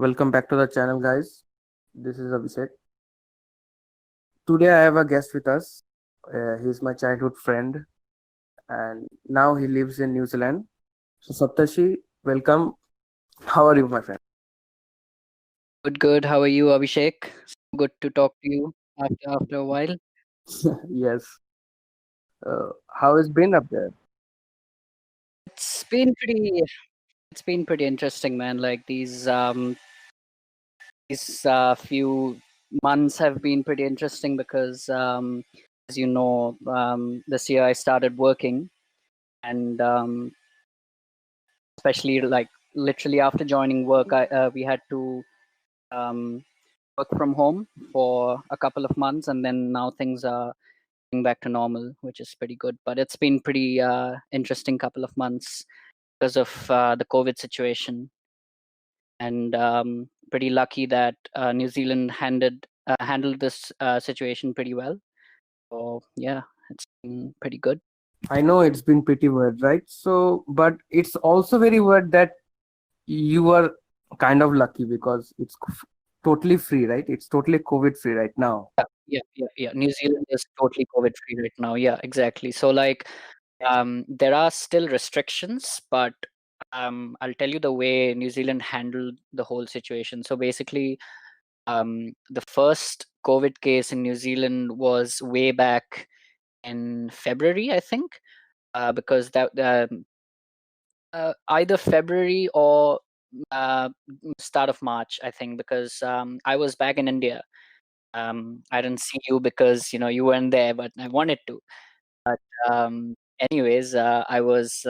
Welcome back to the channel, guys. This is Abhishek. Today, I have a guest with us. He's my childhood friend, and now he lives in New Zealand. So, Saptashi, welcome. How are you, my friend? Good, good. How are you, Abhishek? Good to talk to you after a while. Yes. How has been up there? It's been pretty. It's been pretty interesting, man. Like these few months have been pretty interesting because, as you know, this year I started working, and especially like literally after joining work, we had to um, work from home for a couple of months, and then now things are back to normal, which is pretty good. But it's been pretty interesting couple of months because of the COVID situation, and pretty lucky that New Zealand handled this situation pretty well. So yeah, it's been pretty good. I know it's been pretty weird, right? So, but it's also very weird that you are kind of lucky because it's totally free, right? It's totally COVID free right now. Yeah. New Zealand is totally COVID free right now. Yeah, exactly. So like, there are still restrictions, but I'll tell you the way New Zealand handled the whole situation. So basically, the first COVID case in New Zealand was way back in February, I think, because that either February or uh, start of March, I think, because I was back in India. I didn't see you because you weren't there, but I wanted to. But anyways, I was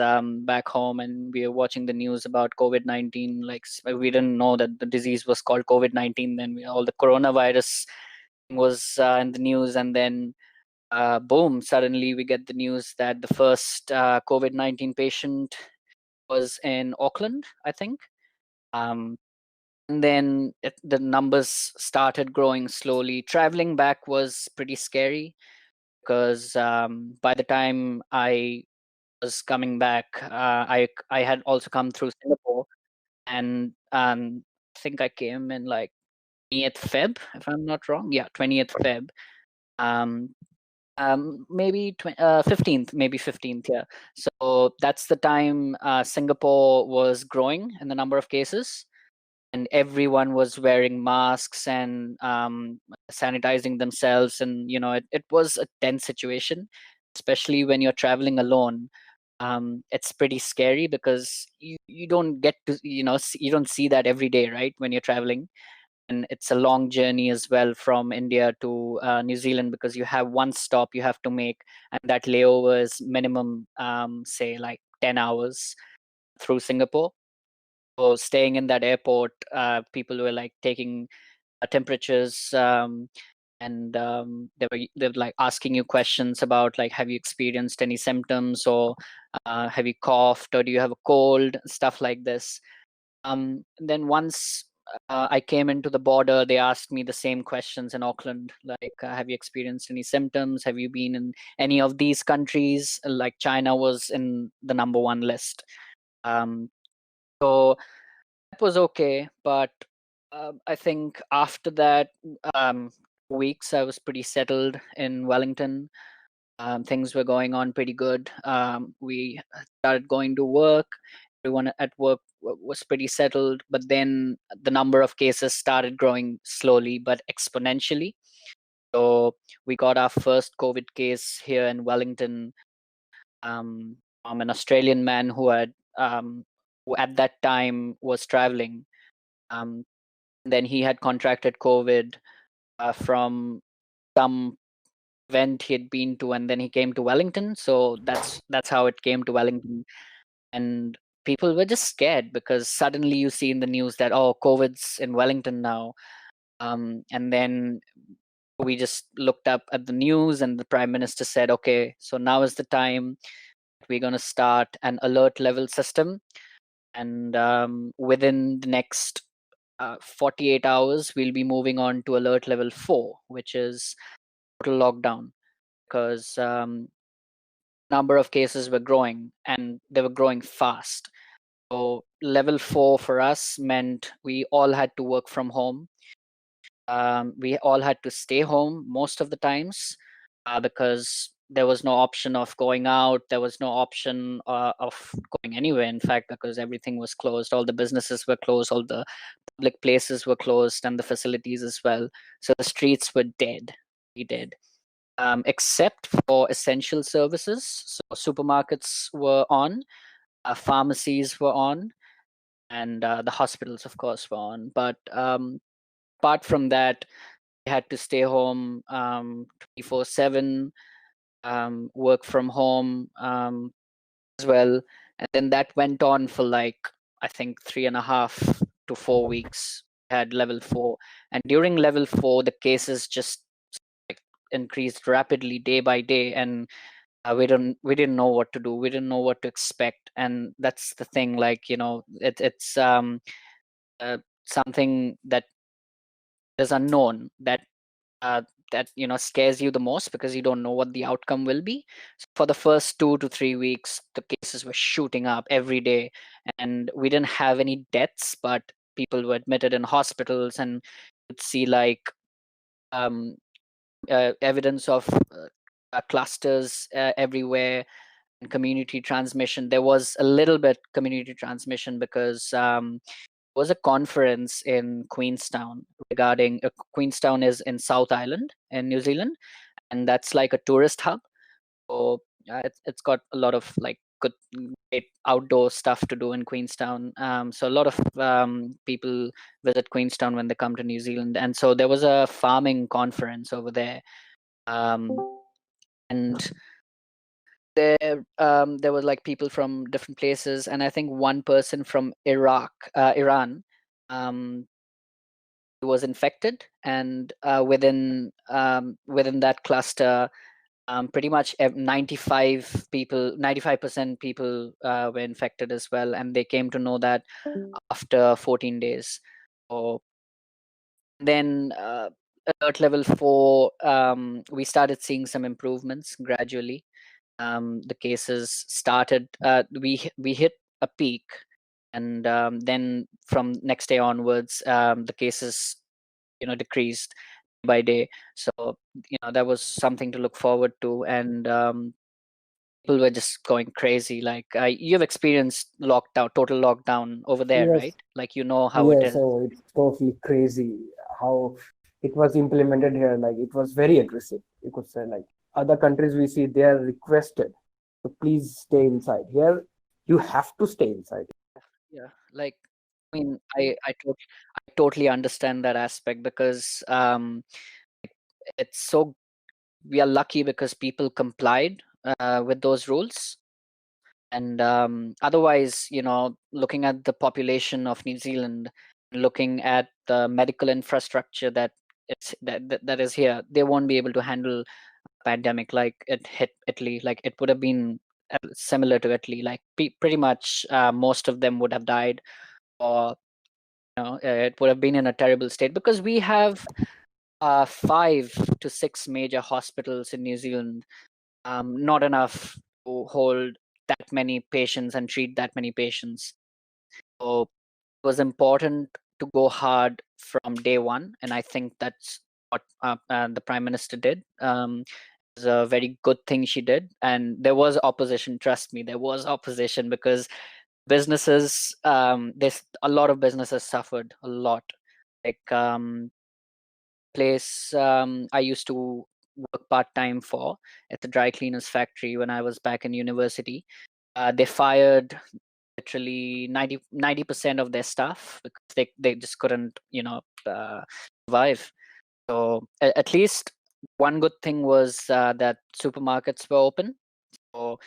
back home and we were watching the news about COVID-19. Like we didn't know that the disease was called COVID-19. Then all the coronavirus was in the news, and then boom, suddenly we get the news that the first COVID-19 patient was in Auckland, I think. Um, and then the numbers started growing slowly. Traveling back was pretty scary because by the time I was coming back, I had also come through Singapore, and I think I came in like 20th Feb, if I'm not wrong. Yeah, 20th Feb. Um, maybe 15th, maybe 15th. Yeah. So that's the time Singapore was growing in the number of cases, and everyone was wearing masks and sanitizing themselves, and it was a tense situation, especially when you're traveling alone. It's pretty scary because you don't get to you don't see that every day, right, when you're traveling. And it's a long journey as well from India to New Zealand, because you have one stop you have to make, and that layover is minimum, say like 10 hours through Singapore. So staying in that airport, people were like taking temperatures, and they were like asking you questions about like, have you experienced any symptoms, or have you coughed, or do you have a cold, stuff like this. Then once I came into the border, they asked me the same questions in Auckland, like, have you experienced any symptoms? Have you been in any of these countries? Like China was in the number one list. Um, so that was okay, but I think after that um, weeks, I was pretty settled in Wellington. Things were going on pretty good. We started going to work. Everyone at work was pretty settled, but then the number of cases started growing slowly but exponentially. So we got our first COVID case here in Wellington, from an Australian man who at that time was traveling. Um, then he had contracted COVID from some event he had been to, and then he came to Wellington. So that's how it came to Wellington. And people were just scared because suddenly you see in the news that, oh, COVID's in Wellington now. And then we just looked up at the news, and the prime minister said, okay, so now is the time. We're going to start an alert level system, and within the next 48 hours, we'll be moving on to alert level 4, which is total lockdown, because number of cases were growing, and they were growing fast. So level 4 for us meant we all had to work from home. We all had to stay home most of the times because there was no option of going out. There was no option of going anywhere, in fact, because everything was closed. All the businesses were closed, all the public places were closed, and the facilities as well. So the streets were dead. We did. Except for essential services. So supermarkets were on, pharmacies were on, and the hospitals, of course, were on. But apart from that, we had to stay home 24/7, work from home as well. And then that went on for like, I think, 3.5 to 4 weeks. We had level 4. And during level 4, the cases just like increased rapidly day by day. And we didn't know what to do. We didn't know what to expect. And that's the thing, like, it's uh, something that is unknown, uh, that scares you the most because you don't know what the outcome will be. So for the first 2 to 3 weeks, the cases were shooting up every day, and we didn't have any deaths, but people were admitted in hospitals, and you'd see like um, evidence of clusters everywhere, and community transmission. There was a little bit community transmission because was a conference in Queenstown regarding Queenstown is in South Island in New Zealand, and that's like a tourist hub. So it's got a lot of like good, great outdoor stuff to do in Queenstown. So a lot of people visit Queenstown when they come to New Zealand, and so there was a farming conference over there, um, and there were like people from different places, and I think one person from Iran. Um, was infected, and within that cluster, pretty much 95% people were infected as well, and they came to know that after 14 days. So then alert level 4, we started seeing some improvements gradually. The cases started, we hit a peak, and then from next day onwards, the cases decreased by day. So that was something to look forward to, and people were just going crazy. Like you've experienced lockdown, total lockdown over there, Yes, right? Like how it yes. is. So it's totally crazy how it was implemented here. Like it was very aggressive. You could say like other countries we see they are requested to please stay inside. Here you have to stay inside. Yeah, like I mean, I totally understand that aspect because it's so we are lucky because people complied with those rules. And otherwise, looking at the population of New Zealand, looking at the medical infrastructure that is here, they won't be able to handle a pandemic like it hit Italy. Like it would have been similar to Italy. Like pretty much most of them would have died, or it would have been in a terrible state because we have 5 to 6 major hospitals in New Zealand, not enough to hold that many patients and treat that many patients. So it was important to go hard from day one, and I think that's what the Prime Minister did. It was a very good thing she did, and there was opposition. Trust me, there was opposition because businesses, there's a lot of businesses suffered a lot. Like place I used to work part time for at the dry cleaners factory when I was back in university. They fired literally 90% of their staff because they just couldn't survive. So at least one good thing was that supermarkets were open, so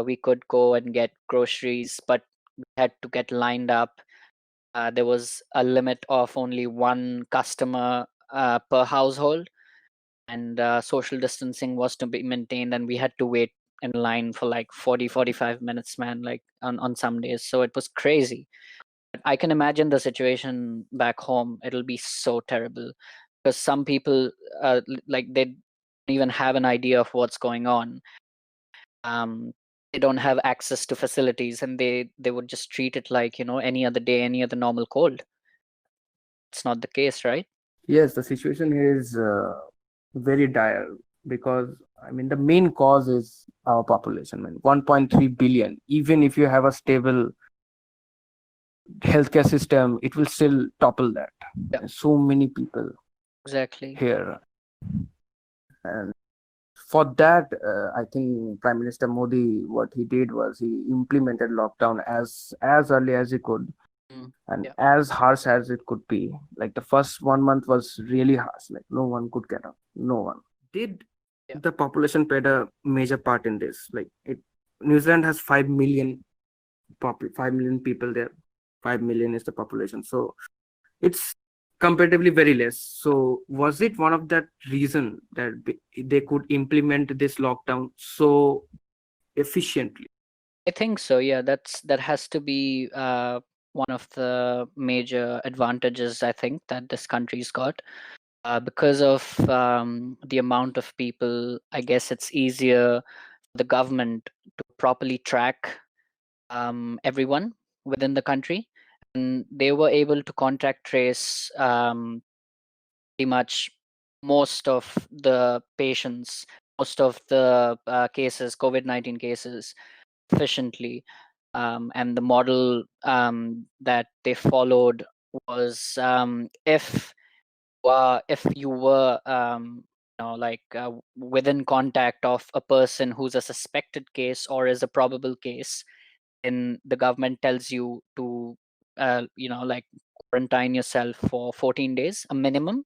we could go and get groceries, but we had to get lined up. There was a limit of only one customer per household, and social distancing was to be maintained, and we had to wait in line for like 40-45 minutes, man, like on some days. So it was crazy. But I can imagine the situation back home. It'll be so terrible because some people like they don't even have an idea of what's going on. um they don't have access to facilities, and they would just treat it like, any other day, any other normal cold. It's not the case, right? Yes, the situation here is very dire because I mean the main cause is our population, man. 1.3 billion. Even if you have a stable healthcare system, it will still topple that. Yeah, There's so many people exactly. here, and for that, I think Prime Minister Modi, what he did was he implemented lockdown as early as he could Mm, and yeah, as harsh as it could be. Like the first 1 month was really harsh. Like no one could get up. No one. Did yeah. the population played a major part in this? Like it, New Zealand has 5 million 5 million people there. 5 million is the population, so it's comparatively very less. So was it one of that reason that they could implement this lockdown so efficiently? I think so. Yeah, that has to be one of the major advantages, I think, that this country's got. Because of the amount of people, I guess it's easier for the government to properly track everyone within the country, and they were able to contact trace pretty much most of the patients, most of the cases, COVID-19 cases, efficiently. And the model that they followed was, if you were like within contact of a person who's a suspected case or is a probable case, then the government tells you to like quarantine yourself for 14 days, a minimum.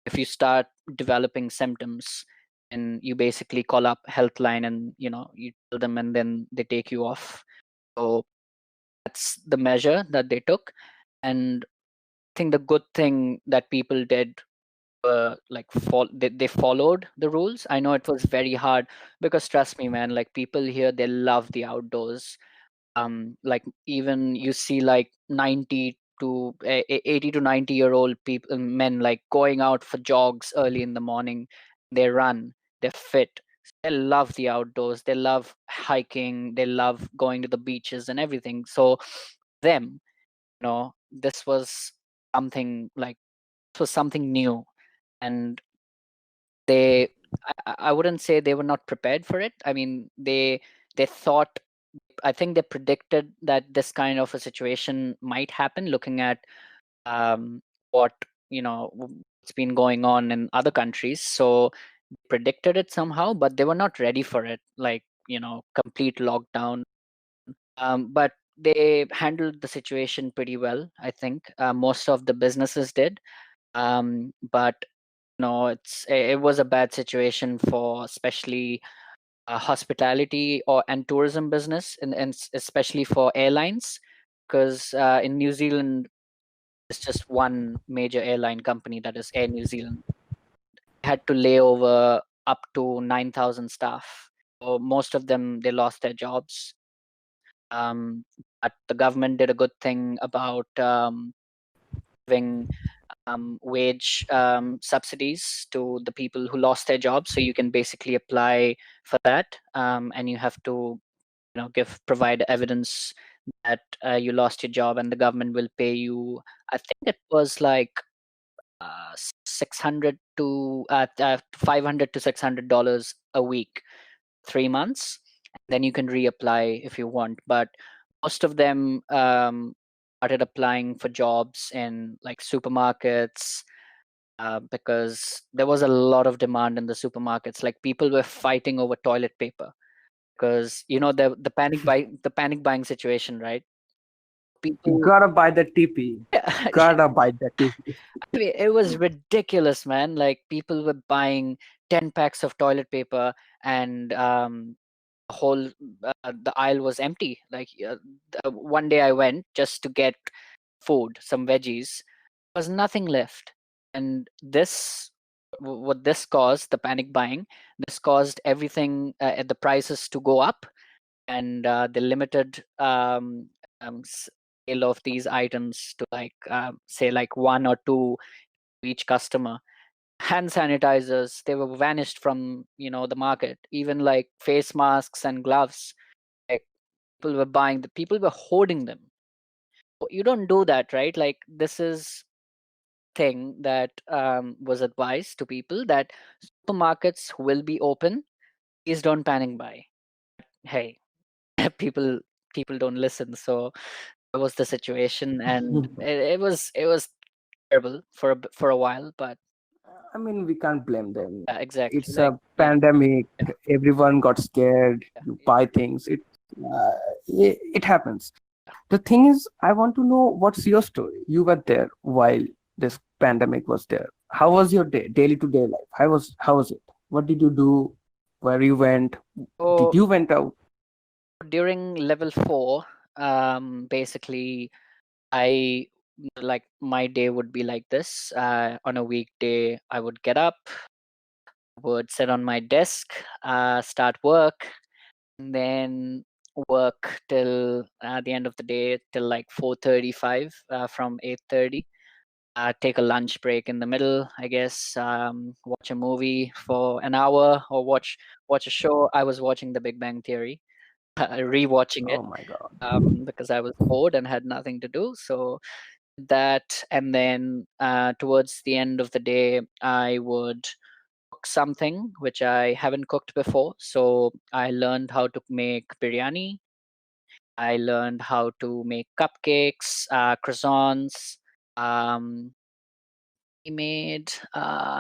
If you start developing symptoms, and you basically call up Healthline, and you tell them, and then they take you off. So that's the measure that they took. And I think the good thing that people did, like they followed the rules. I know it was very hard, because trust me, man, like people here, they love the outdoors. Like even you see like 80 to 90-year-old people, men, like going out for jogs early in the morning. They run, they're fit, they love the outdoors, they love hiking, they love going to the beaches and everything. So them, this was something like this was something new. And they I wouldn't say they were not prepared for it. I mean, they thought, I think they predicted that this kind of a situation might happen, looking at what what's been going on in other countries. So they predicted it somehow, but they were not ready for it, like complete lockdown. But they handled the situation pretty well, I think. Most of the businesses did, but no, it was a bad situation for especially hospitality and tourism business, and especially for airlines, because in New Zealand, it's just one major airline company, that is Air New Zealand. They had to lay over up to 9,000 staff. So most of them, they lost their jobs. But the government did a good thing about giving wage subsidies to the people who lost their jobs. So you can basically apply for that, and you have to provide evidence that you lost your job, and the government will pay you. I think it was like 600 to 500 to $600 a week, 3 months. And then you can reapply if you want. But most of them started applying for jobs in like supermarkets, because there was a lot of demand in the supermarkets. Like people were fighting over toilet paper, because the panic buying situation, right? People, Gotta buy the TP. Gotta buy the TP. I mean, it was ridiculous, man. Like people were buying 10 packs of toilet paper, and the whole the aisle was empty. Like one day I went just to get food, some veggies. There was nothing left. And what this caused, the panic buying, this caused everything at the prices to go up, and the limited sale of these items to like say like one or two to each customer. Hand sanitizers, they were vanished from the market. Even like face masks and gloves, People were buying the people were hoarding them. You don't do that, right? Like, this is thing that was advised to people, that supermarkets will be open. Please don't panic buy. Hey, people people don't listen. So that was the situation, and it was terrible for a while. But I mean, we can't blame them. yeah, exactly. It's Like, a yeah, pandemic. yeah, Everyone got scared. yeah, You yeah, buy things. It happens. The thing is, I want to know what's your story. You were there while this pandemic was there. How was your day, daily to day life? How was it? What did you do? Where you went? Did so you went out? during level 4, basically, I like, my day would be like this. On a weekday, I would get up, would sit on my desk, start work, and then work till the end of the day, till like 4:35, from 8:30. Take a lunch break in the middle, I guess. Watch a movie for an hour, or watch a show. I was watching The Big Bang Theory, rewatching it, Oh my God. because I was bored and had nothing to do. So that, and then towards the end of the day, I would cook something which I haven't cooked before. So I learned how to make biryani. I learned how to make cupcakes, croissants. Um, we made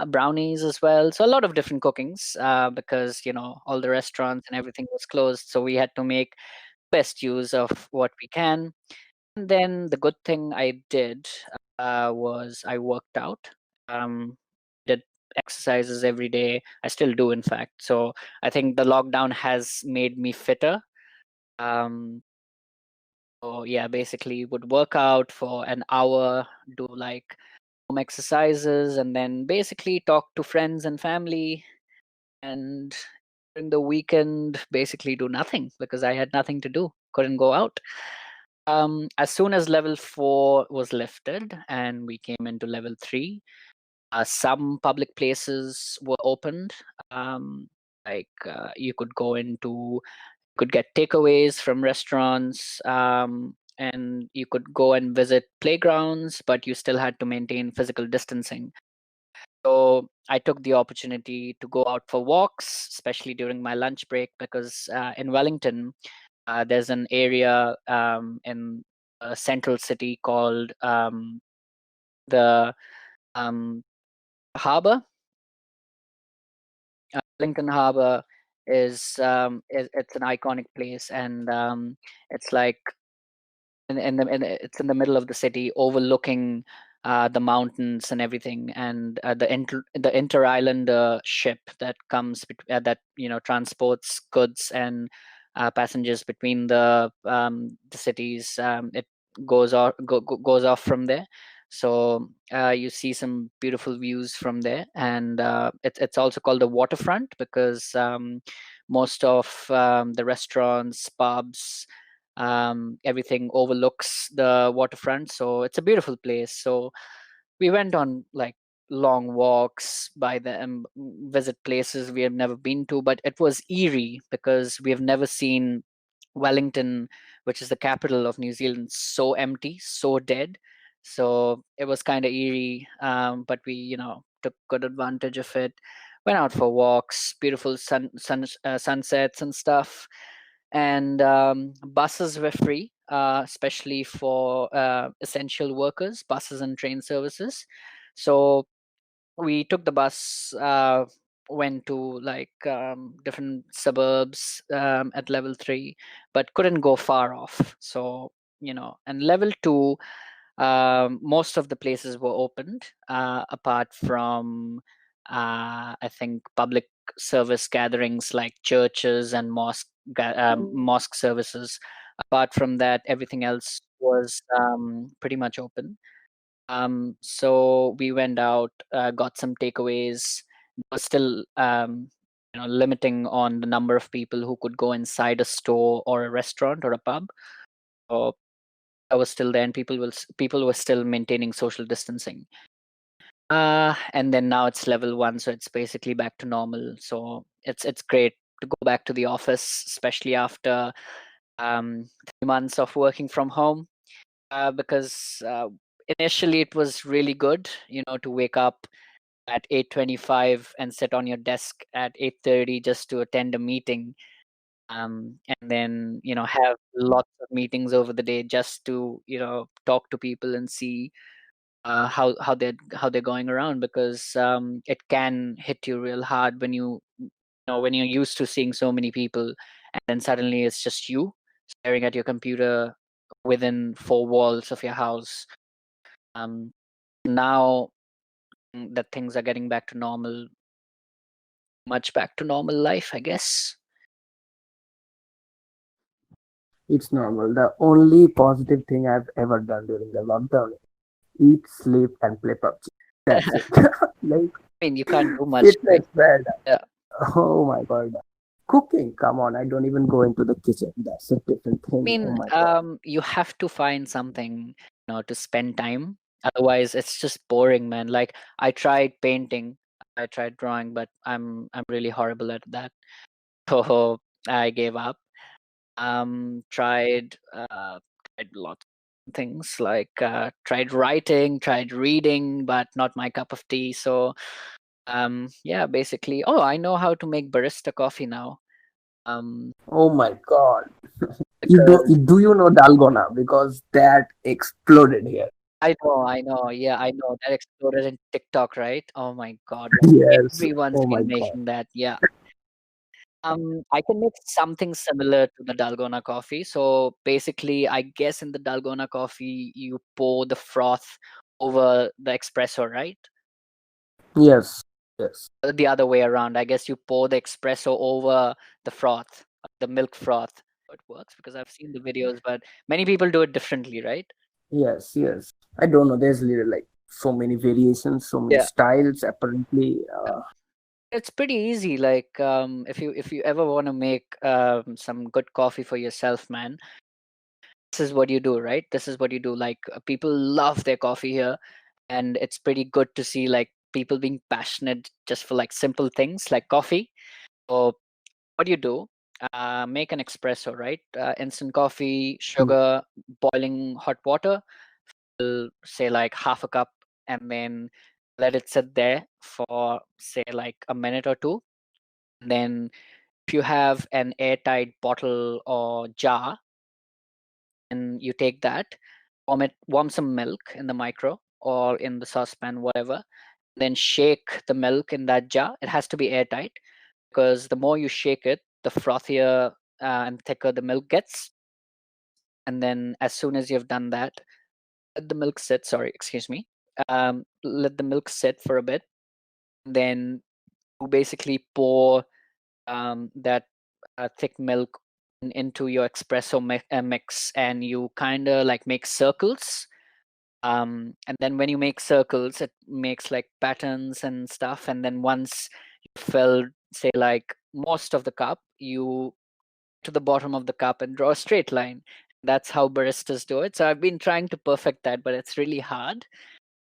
brownies as well. So a lot of different cookings, because all the restaurants and everything was closed. So we had to make best use of what we can. And then the good thing I did was I worked out. Did exercises every day. I still do, in fact. So I think the lockdown has made me fitter. Um, so yeah, basically would work out for an hour, do like home exercises, and then basically talk to friends and family. And during the weekend, basically do nothing because I had nothing to do. Couldn't go out. As soon as level 4 was lifted and we came into level 3, some public places were opened. Like, you could go into, could get takeaways from restaurants, and you could go and visit playgrounds, but you still had to maintain physical distancing. So I took the opportunity to go out for walks, especially during my lunch break, because in Wellington, there's an area in a central city called the um, Harbor. Lincoln Harbor it's an iconic place, and it's like it's in the middle of the city, overlooking the mountains and everything, and the inter-island ship that comes that transports goods and passengers between the cities. It goes off from there. So you see some beautiful views from there, and it's also called the waterfront because most of the restaurants, pubs, everything overlooks the waterfront. So it's a beautiful place. So we went on like long walks by the visit places we have never been to, but it was eerie because we have never seen Wellington, which is the capital of New Zealand, so empty, so dead. So it was kind of eerie, but we took good advantage of it. Went out for walks, beautiful sunsets and stuff. And buses were free, especially for essential workers, buses and train services. So we took the bus, went to like different suburbs at level 3, but couldn't go far off. So and level 2, most of the places were opened, apart from I think public service gatherings like churches and mosque services. Apart from that, everything else was pretty much open. So we went out, got some takeaways. Was still limiting on the number of people who could go inside a store or a restaurant or a pub. So I was still there, and people were still maintaining social distancing. And then now it's level 1, so it's basically back to normal. So it's great to go back to the office, especially after 3 months of working from home, because initially it was really good, to wake up at 8:25 and sit on your desk at 8:30 just to attend a meeting, and then have lots of meetings over the day just to talk to people and see how they're going around, because it can hit you real hard when when you're used to seeing so many people, and then suddenly it's just you staring at your computer within 4 walls of your house. um, Now that things are getting back to normal, much back to normal life, I guess. It's normal. The only positive thing I've ever done during the lockdown: eat, sleep, and play PUBG. That's it. Like I mean, you can't do much, right? fitness, bad. Yeah. Oh my god. Cooking, come on, I don't even go into the kitchen. That's a different I thing. Oh mean, my god. you have to find something, to spend time. Otherwise, it's just boring, man. Like, I tried painting, I tried drawing, but I'm really horrible at that. So I gave up. Tried lots of things, like tried writing, tried reading, but not my cup of tea. So yeah, basically. Oh, I know how to make barista coffee now. Um, Oh my god. because Do you know Dalgona? Because that exploded here. I know, yeah, I know that exploded in TikTok, right? Oh my God, like Yes. everyone's Oh my been god. making that. Yeah. I can make something similar to the Dalgona coffee. So basically, I guess in the Dalgona coffee, you pour the froth over the espresso, right? Yes. Yes. The other way around. I guess you pour the espresso over the froth, the milk froth. It works because I've seen the videos, but many people do it differently, right? Yes. Yes. I don't know. There's literally like so many variations, so many Yeah. styles. Apparently, It's pretty easy. Like, if you ever want to make some good coffee for yourself, man, this is what you do, right? This is what you do. Like, people love their coffee here, and it's pretty good to see like people being passionate just for like simple things like coffee. So what do you do? Make an espresso, right? Instant coffee, hmm. sugar, boiling hot water, say like half a cup, and then let it sit there for say like a minute or two. And then if you have an airtight bottle or jar, and you take that, warm some milk in the micro or in the saucepan, whatever, then shake the milk in that jar. It has to be airtight, because the more you shake it, the frothier and thicker the milk gets. And then as soon as you've done that, let the milk sit. Sorry, excuse me. Let the milk sit for a bit. Then you basically pour that thick milk into your espresso mix, and you kind of like make circles. And then when you make circles, it makes like patterns and stuff. And then once you fill, say, like most of the cup, you to the bottom of the cup and draw a straight line. That's how baristas do it. So I've been trying to perfect that, but it's really hard.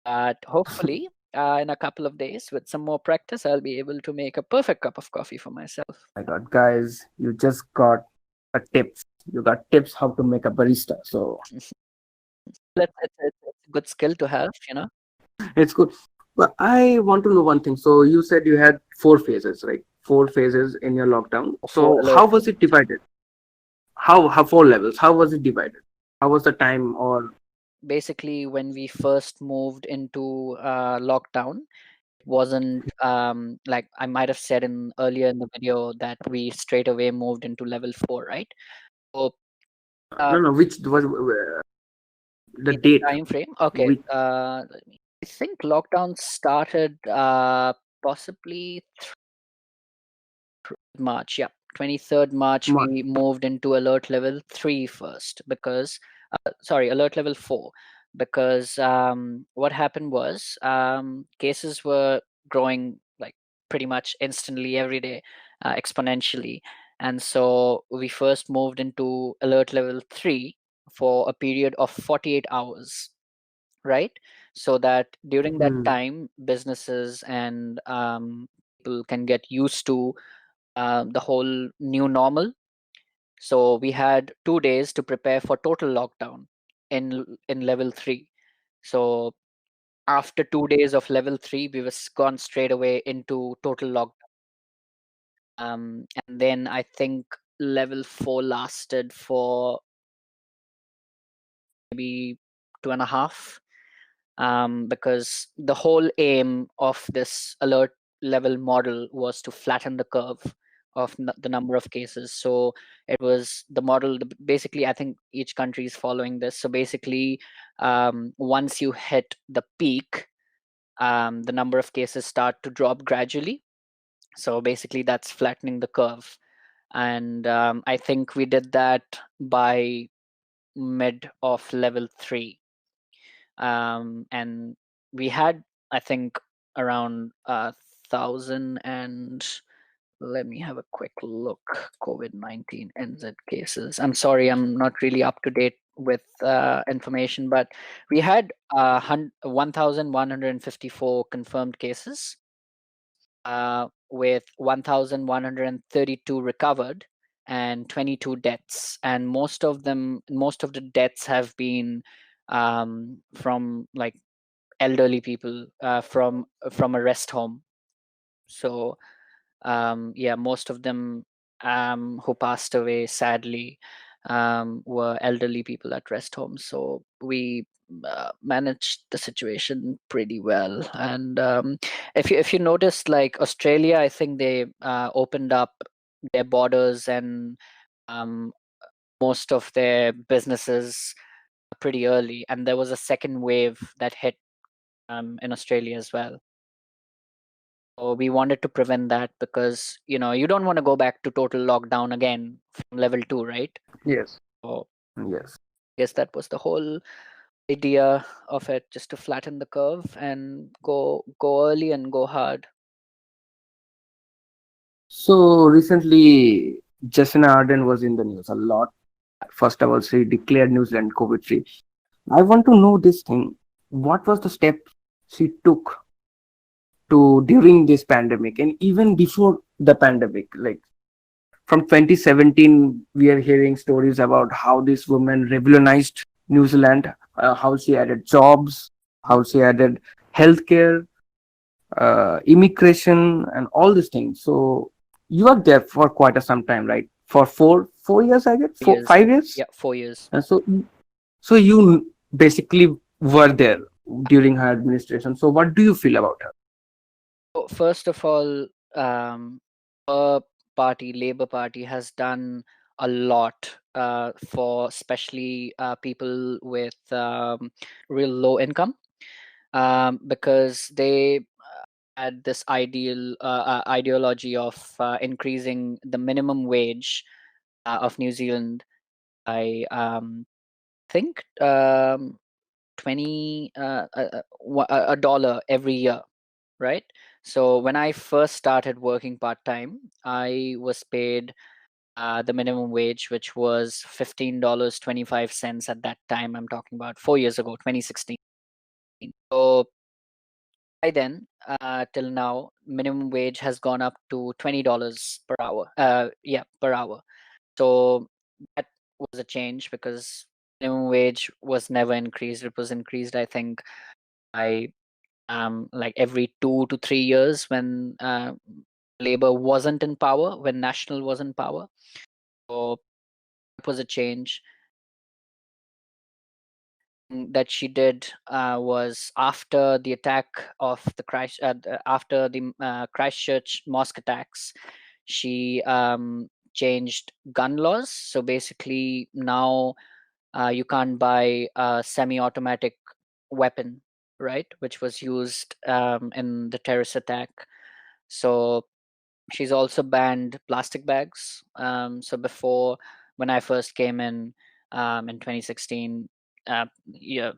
But hopefully, in a couple of days, with some more practice, I'll be able to make a perfect cup of coffee for myself. My god, guys, you just got a tips. You got tips how to make a barista. So It's a good skill to have. it's good. But I want to know one thing. So you said you had 4 phases, right? 4 phases in your lockdown. For So alert how was it levels. divided? How 4 levels? How was it divided? How was the time or Basically, when we first moved into lockdown, it wasn't like I might have said in earlier in the video that we straight away moved into level 4, right? So uh, no no which was the the date? time frame. Okay. Which I think lockdown started possibly March, yeah. 23rd March, month? we moved into alert level 3 first, because, sorry, alert level 4, because what happened was cases were growing like pretty much instantly every day, exponentially. And so we first moved into alert level 3 for a period of 48 hours, right? So that during that Hmm. time, businesses and people can get used to the whole new normal. So we had 2 days to prepare for total lockdown in level 3. So after 2 days of level 3, we was gone straight away into total lockdown. And then I think level 4 lasted for maybe 2.5, because the whole aim of this alert level model was to flatten the curve of the number of cases. So it was the model, basically, I think each country is following this. So basically, once you hit the peak, the number of cases start to drop gradually. So basically, that's flattening the curve. And I think we did that by mid of level 3. And we had, I think, around 1,000 and let me have a quick look. COVID-19 NZ cases. I'm sorry, I'm not really up to date with information, but we had 1,154 confirmed cases, with 1,132 recovered and 22 deaths. And most of the deaths have been from like elderly people, from a rest home. So yeah, most of them who passed away sadly were elderly people at rest homes. So we managed the situation pretty well. And if you noticed, like Australia, I think they opened up their borders and um, most of their businesses pretty early, and there was a second wave that hit in Australia as well. So we wanted to prevent that because you don't want to go back to total lockdown again from level 2, right? Yes. So Yes. I guess that was the whole idea of it, just to flatten the curve and go early and go hard. So recently, Jacinda Ardern was in the news a lot. First of all, she declared New Zealand COVID free. I want to know this thing. What was the step she took to during this pandemic and even before the pandemic? Like from 2017, we are hearing stories about how this woman revolutionized New Zealand, how she added jobs, how she added healthcare, immigration, and all these things. So you are there for quite a some time, right? For four years, I guess, four Years. 5 years. Yeah, 4 years. And so you basically were there during her administration. So what do you feel about her? So first of all, our party, Labour Party, has done a lot for especially people with real low income, because they had this ideology of increasing the minimum wage of New Zealand by think 20 a dollar every year, right? So when I first started working part time, I was paid the minimum wage, which was $15.25 at that time. I'm talking about 4 years ago, 2016. So by then, till now, minimum wage has gone up to $20 per hour. Yeah, per hour. So that was a change because minimum wage was never increased. It was increased, I think, by like every 2 to 3 years when Labour wasn't in power, when National was in power. So it was a change that she did was after the attack of after the Christchurch mosque attacks. She changed gun laws. So basically, now you can't buy a semi-automatic weapon, right? Which was used in the terrorist attack. So she's also banned plastic bags. So before, when I first came in 2016, yeah,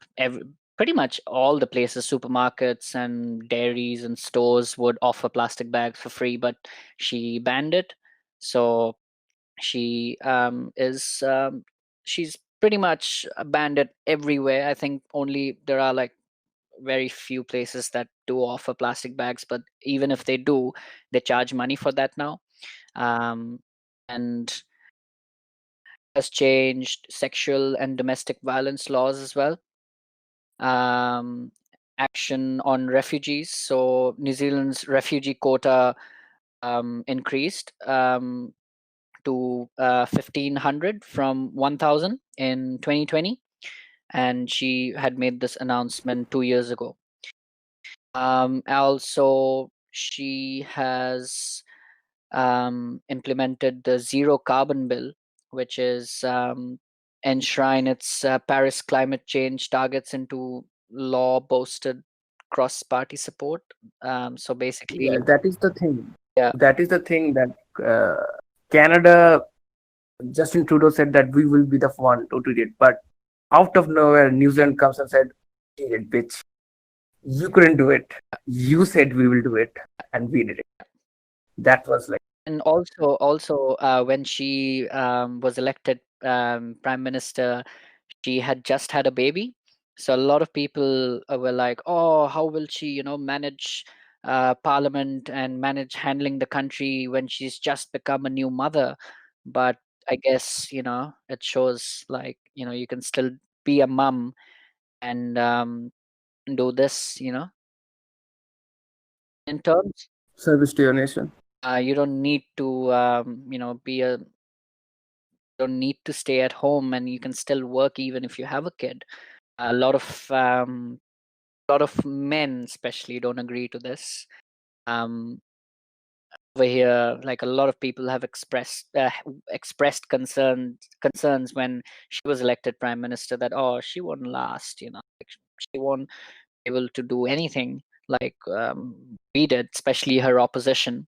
pretty much all the places, supermarkets and dairies and stores would offer plastic bags for free, but she banned it. So she is she's pretty much banned it everywhere. I think only there are like very few places that do offer plastic bags, but even if they do, they charge money for that now. um, and has changed sexual and domestic violence laws as well. Action on refugees. So New Zealand's refugee quota increased to 1,500 from 1,000 in 2020, and she had made this announcement 2 years ago. Also, she has implemented the zero carbon bill, which is enshrine its Paris climate change targets into law, boasted cross-party support. So Yeah, basically, that is the thing. yeah, That is the thing that Canada, Justin Trudeau said that we will be the one to do it, but out of nowhere, New Zealand comes and said, "Did it, bitch. You couldn't do it. You said we will do it, and we did it." That was like, and also when she was elected prime minister, she had just had a baby. So a lot of people were like, oh, how will she, manage parliament and manage handling the country when she's just become a new mother? But I guess, it shows like, you can still be a mum and do this, in terms. service to your nation. You don't need to, don't need to stay at home, and you can still work even if you have a kid. A lot of men especially don't agree to this. um Over here, like, a lot of people have expressed concerns when she was elected prime minister, that, oh, she won't last, like, she won't be able to do anything like we did, especially her opposition.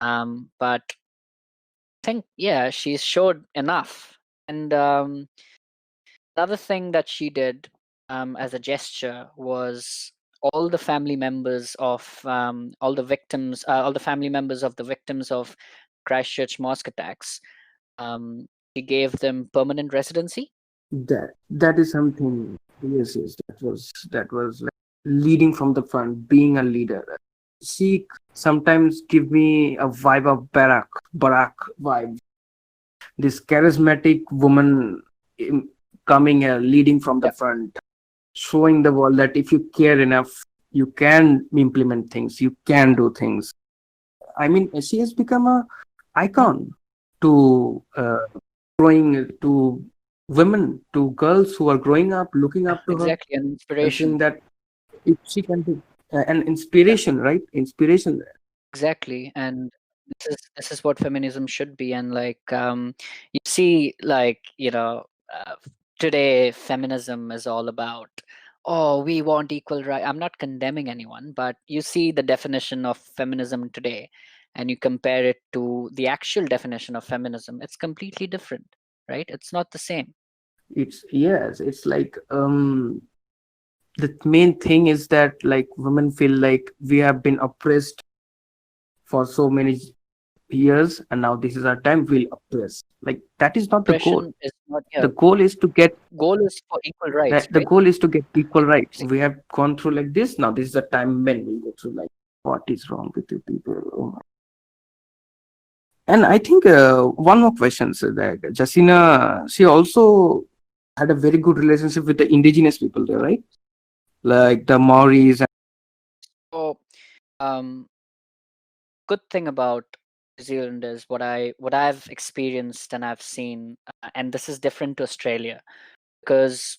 But I think, yeah, she's showed enough. And another thing that she did as a gesture was all the family members of all the family members of the victims of Christchurch mosque attacks. She gave them permanent residency. That is something. Yes, yes. That was like leading from the front, being a leader. She sometimes give me a vibe of Barack vibe. This charismatic woman coming here, leading from the Yeah, front, showing the world that if you care enough, you can implement things, you can do things. I mean, she has become a mhm, icon to growing to women, to girls who are growing up, looking yeah, up to her, exactly, an and saying inspiration. that if she can do an inspiration, right? Inspiration. Exactly, and this is what feminism should be. And like, you see, like, today feminism is all about, oh, we want equal right. I'm not condemning anyone, but you see the definition of feminism today, and you compare it to the actual definition of feminism. It's completely different, right? It's not the same. It's yes, it's like the main thing is that like women feel like we have been oppressed for so many years, and now this is our time, we'll oppress. Like that is not the goal. Oppression is not The here. goal is to get Goal is for equal rights, that the right? goal is to get equal right. See, We have gone through like this, now this is the time men will go through like what is wrong with you people. Oh my. And I think one more question, so that Jasina, she also had a very good relationship with the indigenous people there, right? Like the Maoris. so um good thing about New Zealand is what I've experienced and I've seen, and this is different to Australia, because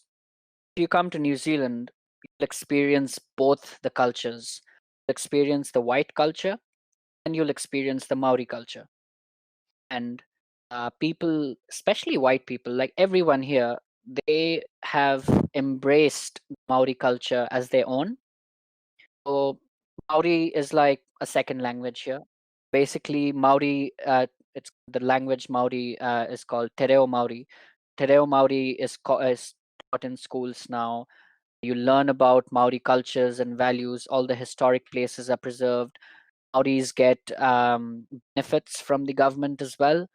if you come to New Zealand, you'll experience both the cultures. You'll experience the white culture, and you'll experience the Maori culture. And people, especially white people, like everyone here, they have embraced Maori culture as their own. So Maori is like a second language here. Basically, Maori, it's the language Maori is called Te Reo Maori. Te Reo Maori is taught in schools now. You learn about Maori cultures and values. All the historic places are preserved. Maoris get benefits from the government as well.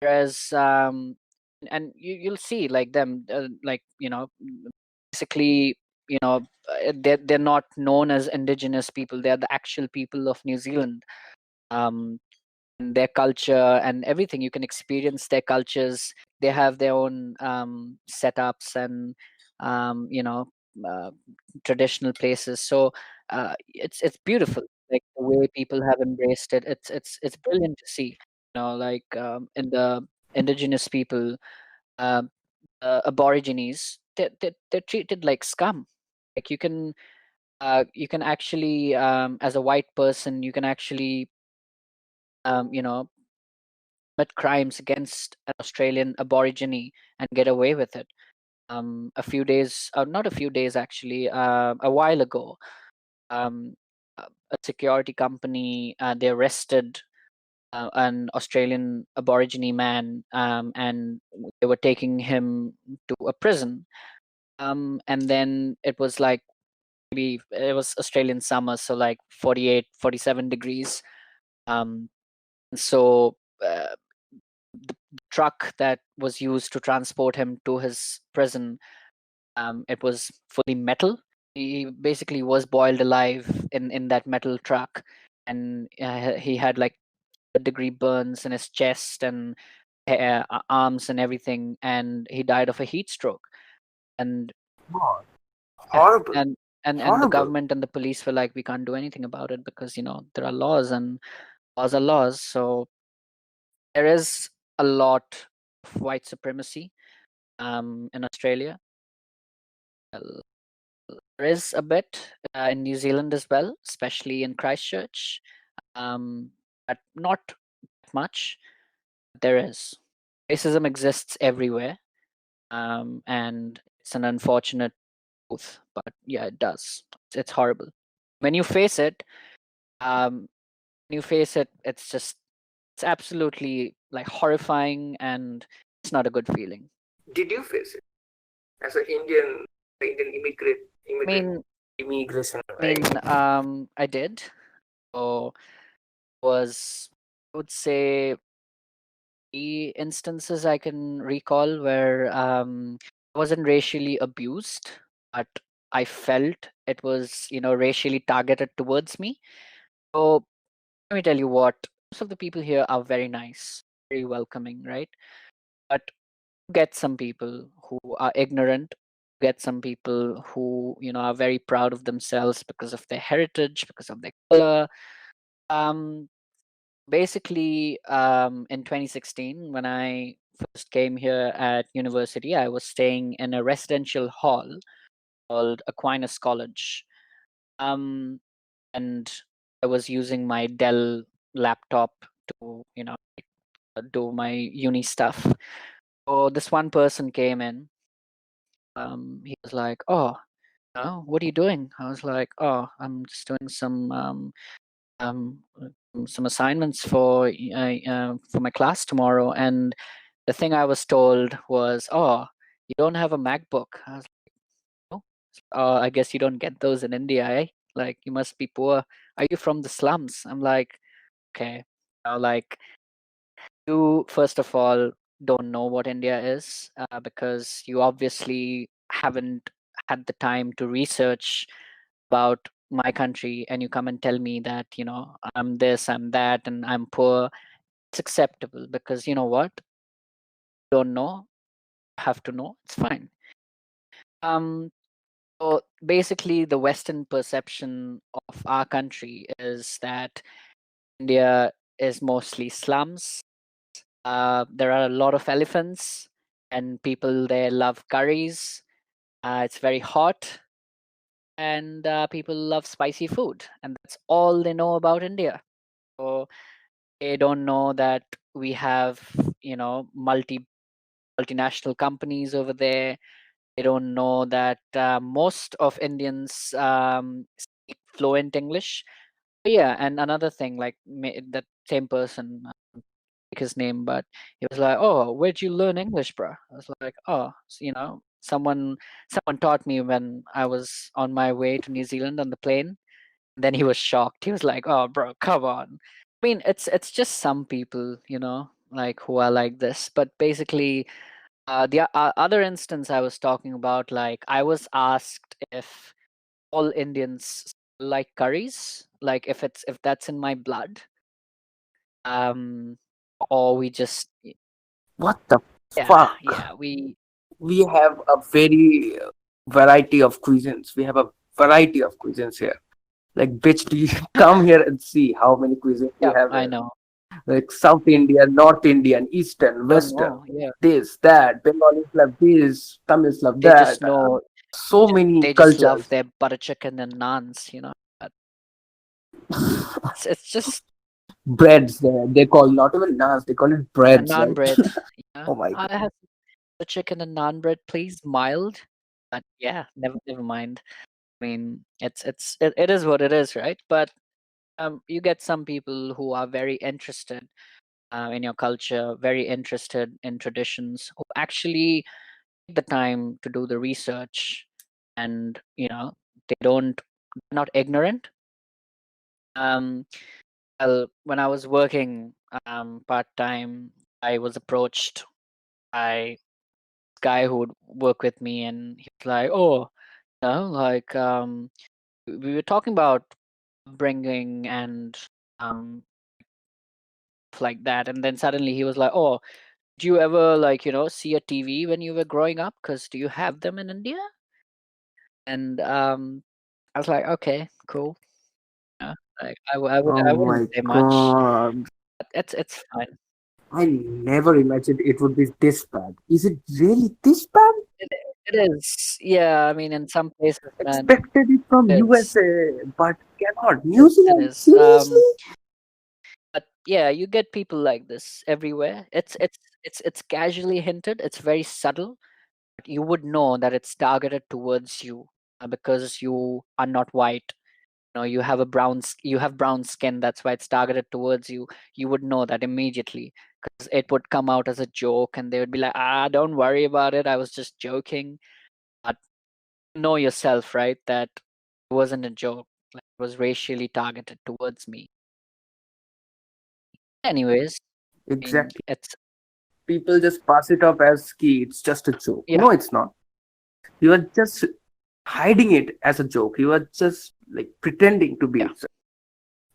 Whereas, and you'll see like them, like, basically, they're not known as indigenous people. They're the actual people of New Zealand. Um, and their culture and everything, you can experience their cultures they have their own setups and you know, uh, traditional places. So it's beautiful, like the way people have embraced it. It's brilliant to see. You know, like in the indigenous people, uh, aborigines, they're treated like scum. Like you can actually, as a white person, you can actually, you know, commit crimes against an Australian aborigine and get away with it. A few days, not a few days actually, a while ago, um, a security company, they arrested an Australian aborigine man, and they were taking him to a prison. And then it was like, maybe it was Australian summer, so like 48, 47 degrees. Um, so the truck that was used to transport him to his prison, it was fully metal. He basically was boiled alive in that metal truck, and he had like degree burns in his chest and arms and everything, and he died of a heat stroke. And God, yeah, horrible, and the horrible. government and the police were like, we can't do anything about it because, you know, there are laws, and laws are laws. So there is a lot of white supremacy in Australia. There is a bit in New Zealand as well, especially in Christchurch, but not much. There is. Racism exists everywhere, and it's an unfortunate truth. But yeah, it does. It's horrible. When you face it, um, it's just, it's absolutely like horrifying, and it's not a good feeling. Did you face it as an Indian I mean, immigration, I right? mean, I did. So was, I would say, the instances I can recall where I wasn't racially abused, but I felt it was, you know, racially targeted towards me. So let me tell you what, most of the people here are very nice, very welcoming, right? But get some people who are ignorant, get some people who, you know, are very proud of themselves because of their heritage, because of their color. Um, Basically, in 2016, when I first came here at university, I was staying in a residential hall called Aquinas College. Um, and I was using my Dell laptop to, you know, do my uni stuff. So this one person came in. He was like, "Oh, what are you doing?" I was like, "Oh, I'm just doing um, some assignments for my class tomorrow." And the thing I was told was, "Oh, you don't have a MacBook." I was like, "Oh, I guess you don't get those in India, eh? Like, you must be poor. Are you from the slums?" I'm like, "Okay." Like, you first of all don't know what India is, because you obviously haven't had the time to research about my country, and you come and tell me that, you know, I'm this, I'm that, and I'm poor. It's acceptable because, you know what, don't know, have to know, it's fine. um so basically, the Western perception of our country is that India is mostly slums. There are a lot of elephants, and people there love curries. It's very hot, and people love spicy food, and that's all they know about India. So they don't know that we have, you know, multinational companies over there. They don't know that most of Indians speak fluent English. But yeah, and another thing, like that same person, pick his name, but he was like, "Oh, where'd you learn English, bro?" I was like, "Oh, you know, someone taught me when I was on my way to New Zealand on the plane." Then he was shocked. He was like, "Oh, bro, come on." I mean, it's just some people, you know, like who are like this. But basically, the other instance I was talking about, like I was asked if all Indians like curries, like if that's in my blood, um, or we just What the? Fuck. yeah. We have a very variety of cuisines. We have a variety of cuisines here. Like, bitch, do you come here and see how many cuisines we Yeah, have I here? know. Like South Indian, North Indian, Eastern, Oh Western, no, yeah. this, that, Bengalis love this, Tamils love They that. just know. So many They just love cultures. their butter chicken and naans. But it's just Breads there. They call not even naans, they call it a breads, naan right? bread. Yeah, Oh my god. I have the chicken and naan bread, please, mild. But yeah, never mind. I mean, it is what it is, right? But you get some people who are very interested in your culture, very interested in traditions, who actually take the time to do the research, and they don't they're not ignorant. Um, well, when I was working part time, I was approached by a guy who would work with me, and he was like, "Oh, like we were talking about bringing and um like that," and then suddenly he was like, "Oh, do you ever like see a TV when you were growing up? Because do you have them in India?" And I was like, "Okay, cool." Like I Oh wouldn't my say much. god. But it's fine. I never imagined it would be this bad. Is it really this bad? It, it is. Yeah, I mean, in some places, man, Expected it from it is. USA, but cannot. It New is. It Zealand? is. Seriously? But yeah, you get people like this everywhere. It's casually hinted. It's very subtle. But you would know that it's targeted towards you because you are not white. You have you have brown skin. That's why it's targeted towards you. You would know that immediately because it would come out as a joke, and they would be like, "Ah, don't worry about it. I was just joking." But you know yourself, right? That it wasn't a joke. Like, it was racially targeted towards me. Anyways, I mean, Exactly. it's People just pass it off as ski. It's just a joke. yeah, No, it's not. You are just hiding it as a joke. You are just like pretending to be yeah. it,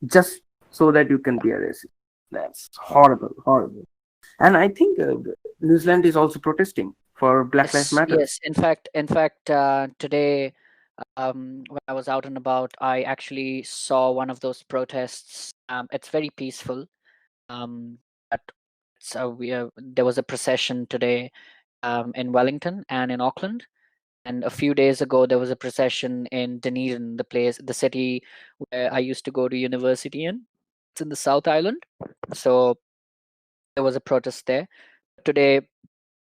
just so that you can be a racist. That's horrible, horrible. And I think New Zealand is also protesting for Black Lives Yes, Matter. yes. In fact, today, when I was out and about, I actually saw one of those protests. It's very peaceful. But there was a procession today, in Wellington and in Auckland, and a few days ago there was a procession in Dunedin, the city where I used to go to university in. It's in the South Island, so there was a protest there. Today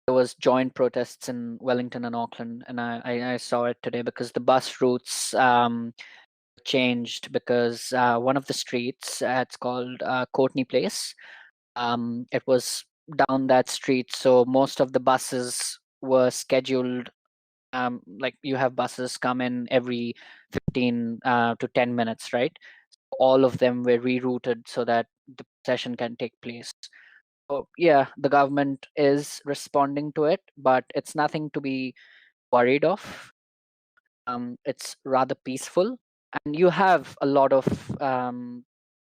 there was joint protests in Wellington and Auckland, and I saw it today because the bus routes changed because one of the streets, it's called Courtney Place. It was down that street, so most of the buses were scheduled. Like, you have buses come in every 15 to 10 minutes, right? All of them were rerouted so that the session can take place. So yeah, the government is responding to it, but it's nothing to be worried of. It's rather peaceful, and you have a lot of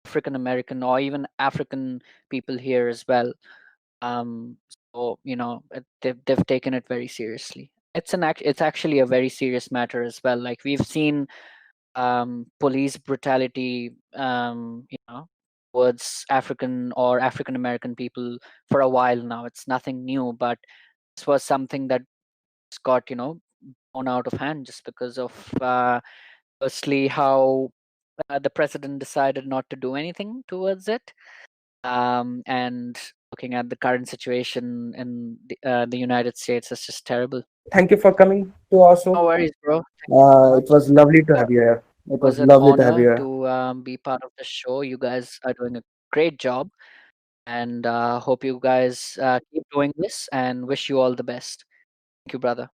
African American or even African people here as well. Um, so they've taken it very seriously. It's actually a very serious matter as well. Like, we've seen police brutality, towards African or African American people for a while now. It's nothing new, but this was something that got blown out of hand just because of firstly how the president decided not to do anything towards it, and looking at the current situation in the United States, it's just terrible. Thank you for coming to our show. No worries, bro. Thank you so It much. was lovely to Uh, have you here. It It was was an lovely to have you honor here. to be part of the show. You guys are doing a great job, and hope you guys keep doing this, and wish you all the best. Thank you, brother.